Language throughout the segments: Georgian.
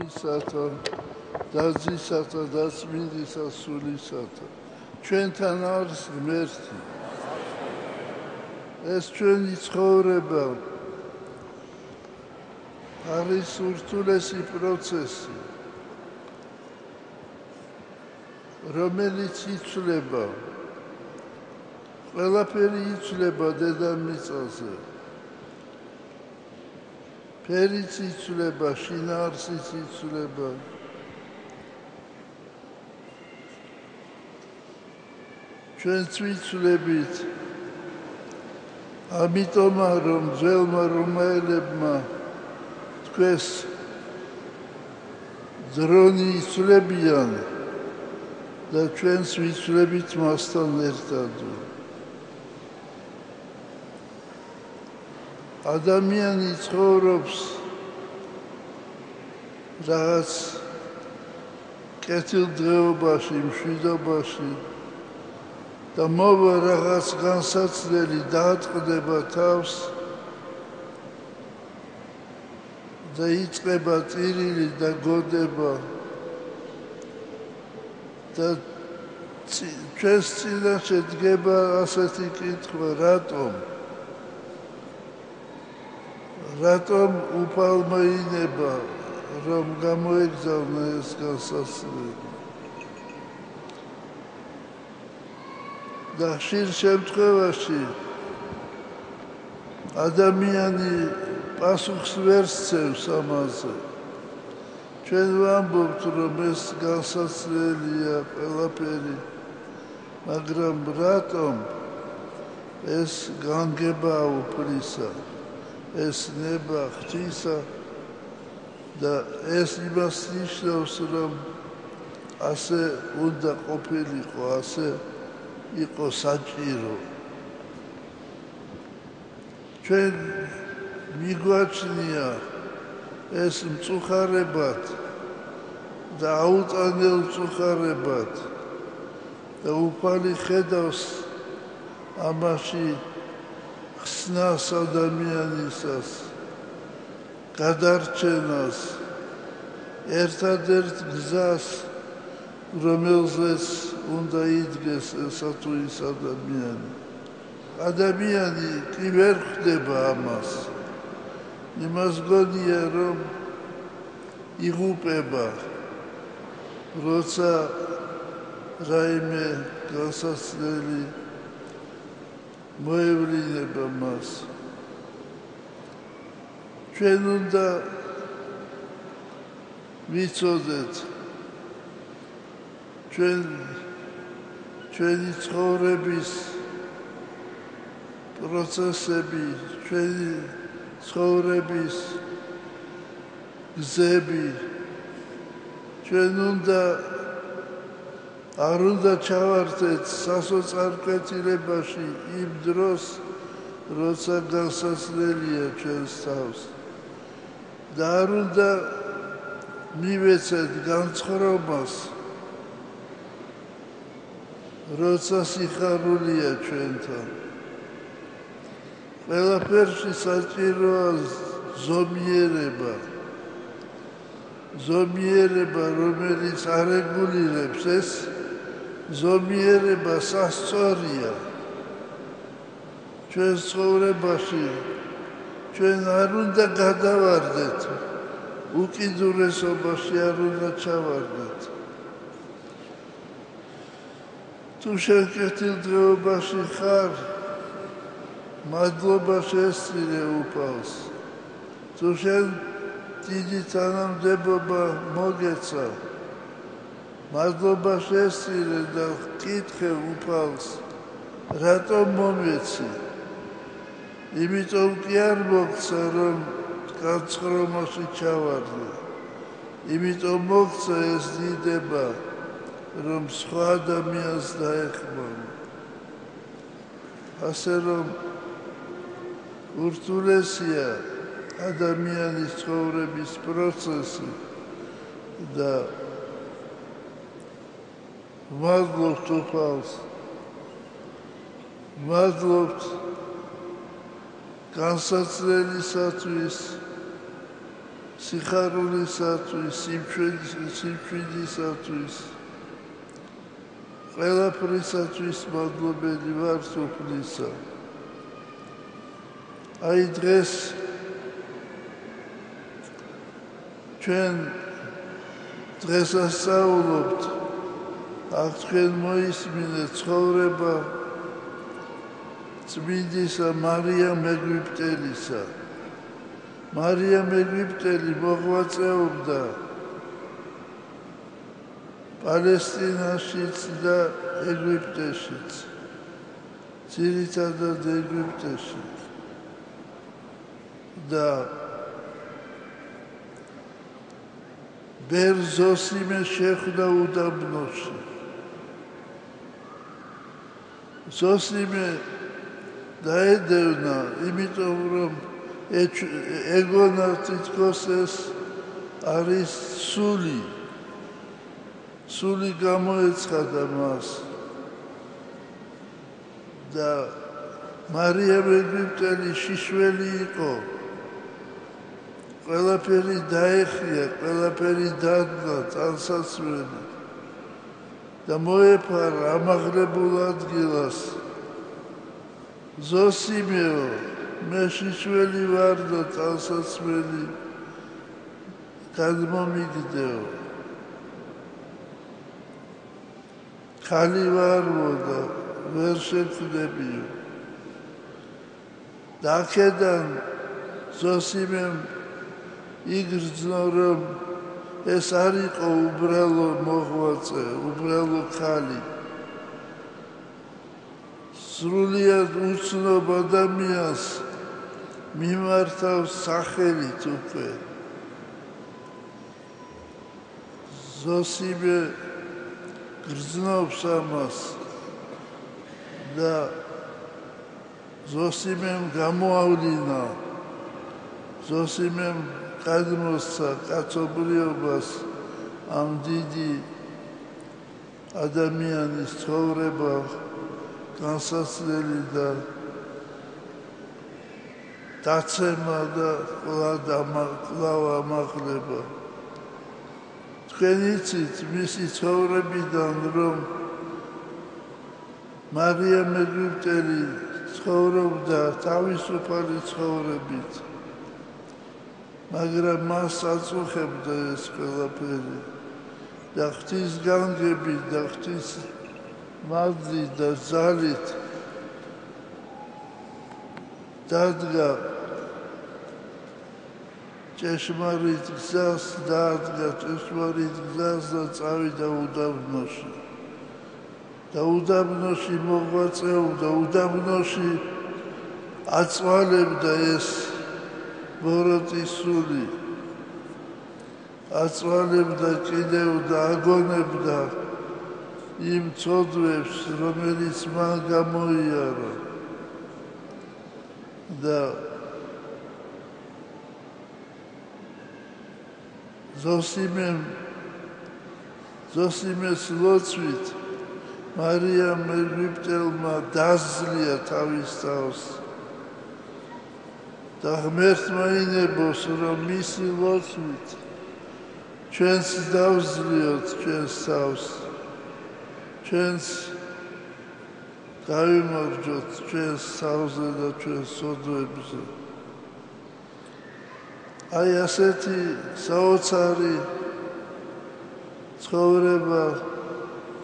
მამისათა და ძისათა და წმინდისა სულისათა ჩვენთან არის ღმერთი ეს ჩვენი ცხოვრება არის ურთულესი პროცესი რომელიც იცვლება ყველაფერი იცვლება დედამიწაზე ფერიც იცვლება შინაარსიც იცვლება ჩვენც ვიცვლებით ამიტომ რომ ძველმა რომაელებმა თქვეს დრონი იცვლებიან და ჩვენს ვიცვლებით მასთან ერთად ადამიანი ცხოვრობს რაღაც კეთილდღეობაში, მშვიდობაში და მოვა რაღაც განსაცდელი დაატყდება თავს და იწყება წირილი და გოდება და ჩვენს წინაშე დგება ასეთი კითხვა რატომ უფალმა ინება რომ გამოეგზავნა ეს განსაცდელი და ხშირ შემთხვევაში ადამიანი პასუხს ვერ სცემს ამაზე ჩვენ ვამბობთ რომ ეს განსაცდელია ყველაფერი მაგრამ რატომ ეს განგება უფლისა ეს ნება ღვთისა და ეს იმას ნიშნავს რომ ასე უნდა ყოფილიყო ასე იყო საჭირო ჩვენ მიგვაჩნია ეს მწუხარებად და აუწანელ მწუხარებად და უფალი ხედავს ამაში ხსნას ადამიანისას გადარჩენას ერთადერთ გზას რომელზეც უნდა იდგეს ესა თუ ის ადამიანი კი ვერ ხვდება ამას იმას გონია რომ იღუპება როცა რაიმე განსაცდელი მოევლინება მას ჩვენ უნდა ვიცოდეთ ჩვენი ცხოვრების პროცესები ჩვენი ცხოვრების გზები ჩვენ არ უნდა ჩავართეთ სასოწარკვეთილებაში იმ დროს როცა განსაცდელია ჩვენს თავს და არ უნდა მივეცეთ განცხრომას როცა სიხარულია ჩვენთან ყველაფერში საჭიროა ზომიერება რომელიც არეგულირებს ეს ზომიერება სასწორია ჩვენ ცხოვრებაში ჩვენ არ უნდა გადავარდეთ უკიდურესობაში არ უნდა ჩავარდეთ თუ შენ კეთილდღეობაში ხარ მადლობა შესწირე უფალს თუ შენ დიდი თანამდებობა მოგეცა მადლობა შესწირე და კითხე უფალს რატომ მომეცი იმიტომ კი არ მოგცა რომ განცხრომაში ჩავარდე იმიტომ მოგცა ეს დიდება რომ სხვა ადამიანს დაეხმარო ასე რომ ურთულესია ადამიანის ცხოვრების პროცესი და ვმადლობთ უფალს ვმადლობთ განსაცდელისათვის სიხარულისათვის, სიმშვიდისათვის, ყველაფრისათვის მადლობელი ვარ სოფლისა. აი დღეს ჩვენ დღესასწაულობთ, აქ თქვენ მოისმინეთ ცხოვრება წმინდისა მარიამ ეგვიპტელისა. მარიამ ეგვიპტელი მოღვაწეობდა პალესტინაშიც და ეგვიპტეშიც, ძირითადად ეგვიპტეში. და ბერ ზოსიმე შეხვდა უდაბნოში. ზოსიმე დაედევნა, იმიტომ რომ ეგონა თითქოს ეს არის სული გამოეცხადა მას. და მარიამ ეგვიპტელი შიშველი იყო. ყველაფერი დაეხია, ყველაფერი დადგა წარსაცვლელი და მოეფარა ამაღლებულ ადგილას. ზოსიმეო, მე შიშველი ვარ და წარსაცვლელი გადმომიგდეო. ხალი ვარო და ვერ შეხვდებიო. და აქედან ზოსიმემ იგრძნო, რომ ეს არ იყო უბრალო მოღვაწე, უბრალო ხალი. სრულიად უცნობ ადამიანს მიმართავს სახელით უკვე. ზოსიმე გრძნობს ამას და ზოსიმემ გამოავლინა. ზოსიმემ გადმოსცა კაცობრიობას ამ დიდი ადამიანის ცხოვრება განსაცდელი და დაცემა და კვლავ ამაღლება. თქვენ იცით მისი ცხოვრებიდან, რომ მარიამ ეგვიპტელი ცხოვრობდა თავისუფალი ცხოვრებით, მაგრამ მას აწუხებდა ეს ყველაფერი და ღვთისგანგებით და ღვთის მადლით და ძალით დადგა ჭეშმარიტ გზას და წავიდა უდაბნოში. და უდაბნოში მოღვაწეობდა, უდაბნოში აწვალებდა ეს ბოროტი სული. აწვალებდა კიდევ და აგონებდა იმ ცოდვებს, რომელიც მან გამოიარა. და ზოსიმეს ლოცვით მარიამ ეგვიპტელმა დაძლია თავის თავს და ღმერთმა ინებოს, რომ მისი ლოცვით ჩვენს დავძლიოთ ჩვენს თავს, ჩვენს გავიმარჯვოთ ჩვენს თავზე და ჩვენს სოდვებზე. აი ასეთი საოცარი ცხოვრება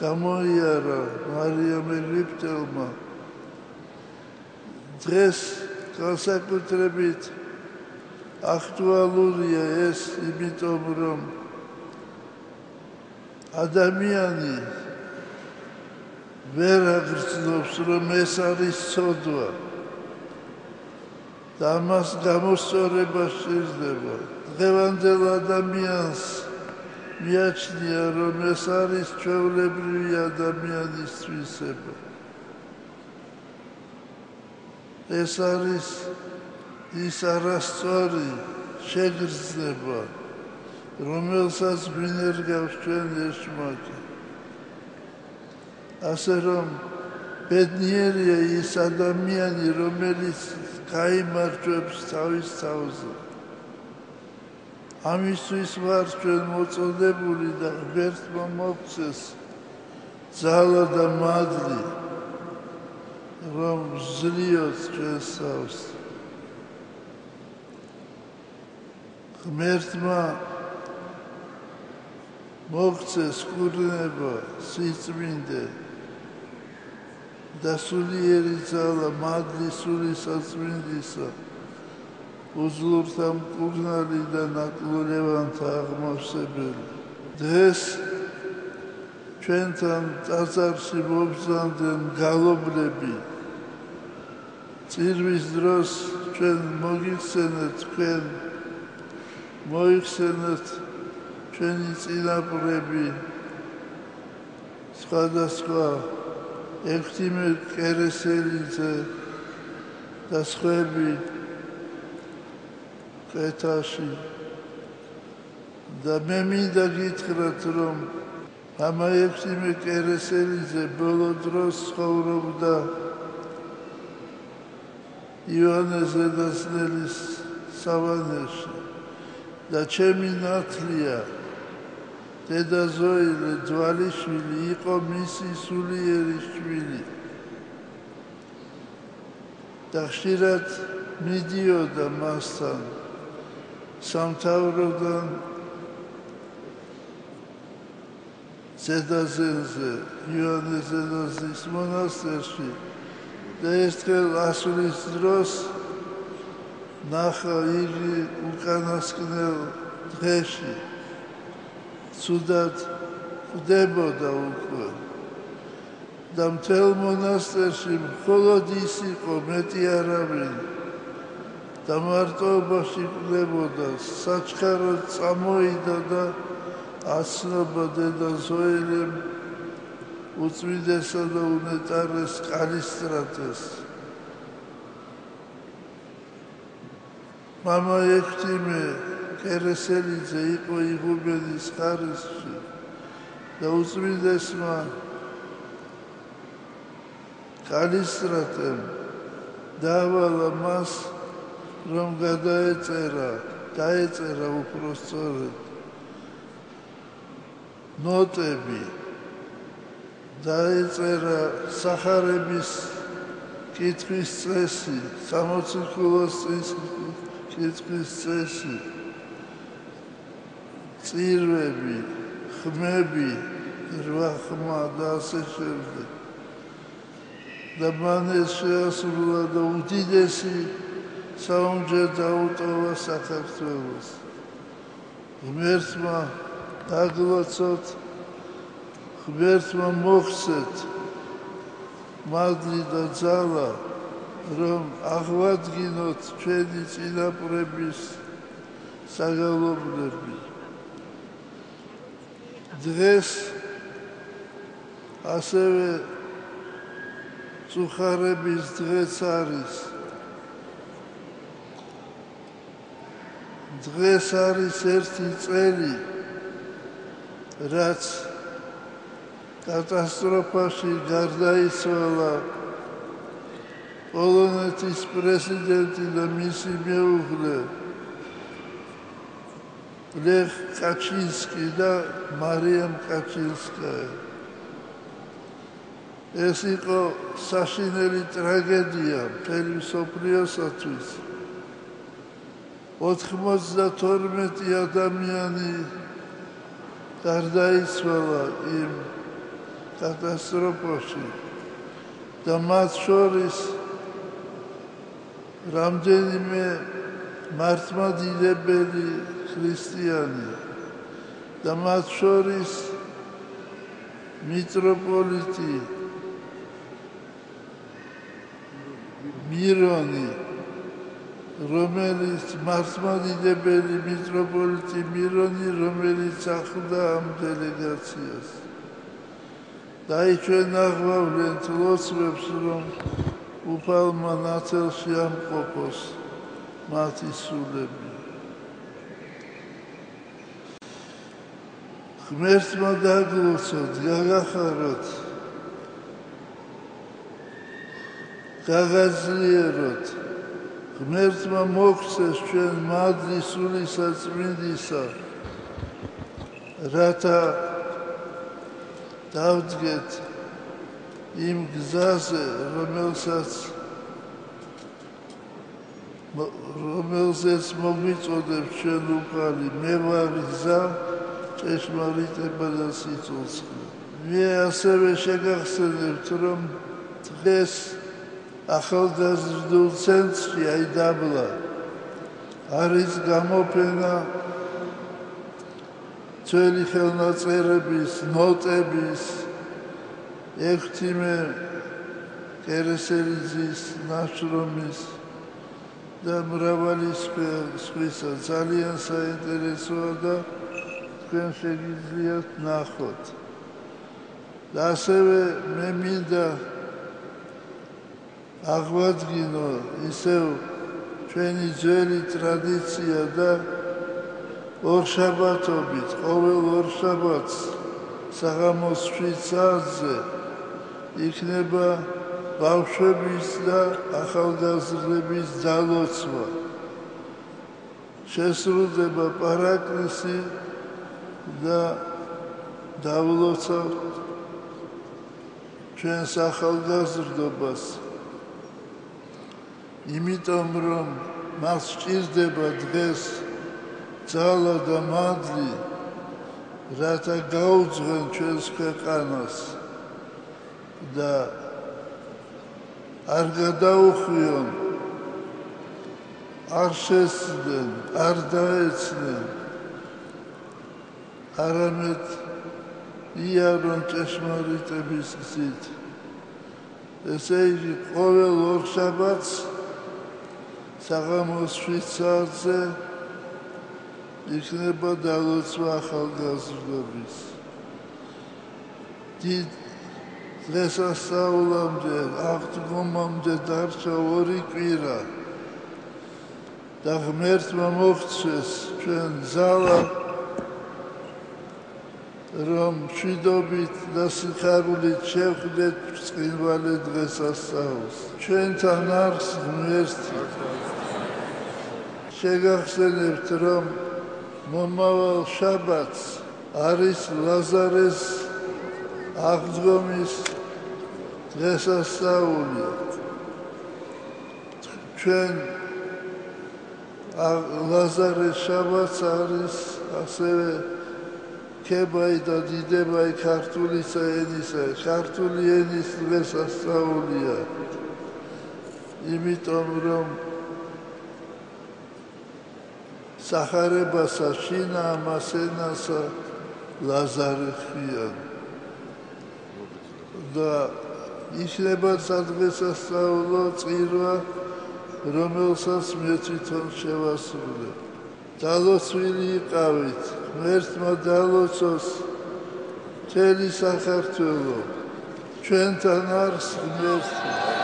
გამოიარა მარიამ ეგვიპტელმა. დღეს განსაკუთრებით აქტუალურია ეს, იმიტომ რომ ადამიანი ვერ აგრძნობს, რომ ეს არის ცოდვა და ამას გამოსწორება შეიძლება. დღევანდელ ადამიანს მიაჩნია, რომ ეს არის ჩვეულებრივი ადამიანის თვისება. ეს არის ის არასწორი შეგრძნება, რომელსაც გვინერგავს ჩვენ ეშმაკი. ასე რომ ბედნიერია ის ადამიანი, რომელიც გაიმარჯვებს თავის თავზე. ამისთვის ვარ ჩვენ მოწოდებული და ღმერთმა მოგცეს ძალა და მადლი, რომ ვზრიოთ ჩვენს სავს. ღმერთმა მოგცეს კურნება, სიწმინდე და სულიერი ძალა, მადლი სული საწმინდისა, უძლურთა მკურნალი და ნაკლულევანთა აღმავსებელი. დღეს ჩვენთან ტაძარში მობრძანდნენ გალობნები. წირვის დროს ჩვენ მოგიხსენეთ თქვენ, მოიხსენეთ ჩვენი წინაპრები, სხვადასხვა ექვთიმე კერესელიძე და სხვები ყეთაში. და მე მინდა გითხრათ, რომ მამა ექვთიმე კერესელიძე ბოლო დროს ცხოვრობდა ივანე ზედაზნელის სავანეში და ჩემი ნათლია დედა ზოილე ძვალიშვილი იყო მისი სულიერი შვილი და ხშირად მიდიოდა მასთან სამთავროდან ზედაზენზე, ივანე ზედაზნის მონასტერში და ერთხელ ასვლის დროს ნახა იგი უკანასკნელ დღეში ცუდად ხვდებოდა უკვე და მთელ მონასტერში მხოლოდ ის იყო, მეტი არავინ და მარტოობაში კვდებოდა. საჩქაროდ წამოიდა და აცნობა დედა ზოელემ უწმიდესა და უნეტარეს კალისტრატეს. მამა ექვთიმე კერესელიძე იყო იღუმენის ხარისხში და უწმიდესმა კალისტრატემ დაავალა მას, რომ დაეწერა უпростоრად ნოტები, დაეწერა სახარების კითხვის წესი, 60 ქულოს კითხვის წესი, წირვები, ხმები, 8 ხმა და ასე შემდეგ. და მან ეს შეასრულა და უდიდესი საუნჯე დაუტოვა საქართველოს. ღმერთმა დაგლოცოთ, ღმერთმა მოხსეთ მადლი და ძალა, რომ აღვადგინოთ ჩვენი წინაპრების საგალობლები. დღეს ასევე წუხარების დღეც არის. დღეს არის ერთი წელი, რაც კატასტროფაში გარდაიცვალა პოლონეთის პრეზიდენტი და მისი მეუღლე ლეხ კაჩინსკი და მარიამ კაჩინსკაია. ეს იყო საშინელი ტრაგედია მთელი მსოფლიოსათვის. 92 ადამიანი გარდაიცვალა იმ კატასტროფაში და მათ შორის რამდენიმე მართლმადიდებელი ქრისტიანი და მათ შორის მიტროპოლიტი მირონი, რომელიც მართლმადიდებელი მიტროპოლიტი მირონი, რომელიც ახლდა ამ დელეგაციას. დაიჩვენ აღვავლენ ლოცვებს, რომ უფალმა ნათელში ამყოფოს მათი სულები. ღმერთმა დაგლოცოთ, გაგახაროთ, გაგაძლიეროთ ღმერთმა მოგცეს ჩვენ მადლი სულისა წმინდისა, რათა დავდგეთ იმ გზაზე, რომელზეც მოგვიწოდებს ჩვენ უფალი, მე ვარ გზა, ჭეშმარიტება და სიცოცხლე. მე ასევე შეგახსენებთ, რომ დღეს ახალგაზრდულ ცენტრში დაბლა არის გამოფენა ძველი ხელნაწერების, ნოტების, ექვთიმე კერესელიძის ნაშრომის და მრავალი სხვისა. ძალიან საინტერესოა და თქვენ შეგიძლიათ ნახოთ. და ასევე მე მინდა აღვადგინო ისევ ჩვენი ძველი ტრადიცია და ორშაბათობით, ყოველ ორშაბათს საღამოს 7 საათზე იქნება ბავშვების და ახალგაზრდების ძალოცვა. შესრულდება პარაკლისი და დავლოცავთ ჩვენს ახალგაზრდობას. იმიტომ რომ მას სჭირდება დღეს ძალა და მადლი, რათა გაუძღვენ ჩვენს ქვეყანას და არ გადაუხვიონ, არ შესწდნენ, არ დაეცნენ, არამედ იარონ ჭეშმარიტების გზით. ესე იგი, ყოველ ორშაბათს საღამოს 7 საათზე იქნება დალოცვა ახალგაზრდობის. დიდ დღესასწაულამდე, აღდგომამდე დარჩა 2 კვირა და ღმერთმა მოგცეს ჩვენ ძალა, რომ მშვიდობით და სიხარულით შევხვდეთ ბრწყინვალე დღესასწაულს. ჩვენთან არის ღმერთი. შეგახსენებთ, რომ მომავალ შაბათს არის ლაზარეს აღდგომის დღესასწაული. ჩვენ ლაზარეს შაბათს არის ასევე ქებაი და დიდებაი ქართულისა ენისა, ქართული ენის დღესასწაულია. იმიტომ რომ სახარებასა შინა ამას ენასა ლაზარე ხიან. და იქნება სადღესასწაულო წირვა, რომელსაც მე თვითონ შევასრულებ. დალოცვილი იყავით, ღმერთმა დალოცოს მთელი საქართველო. ჩვენთან არის ღმერთი.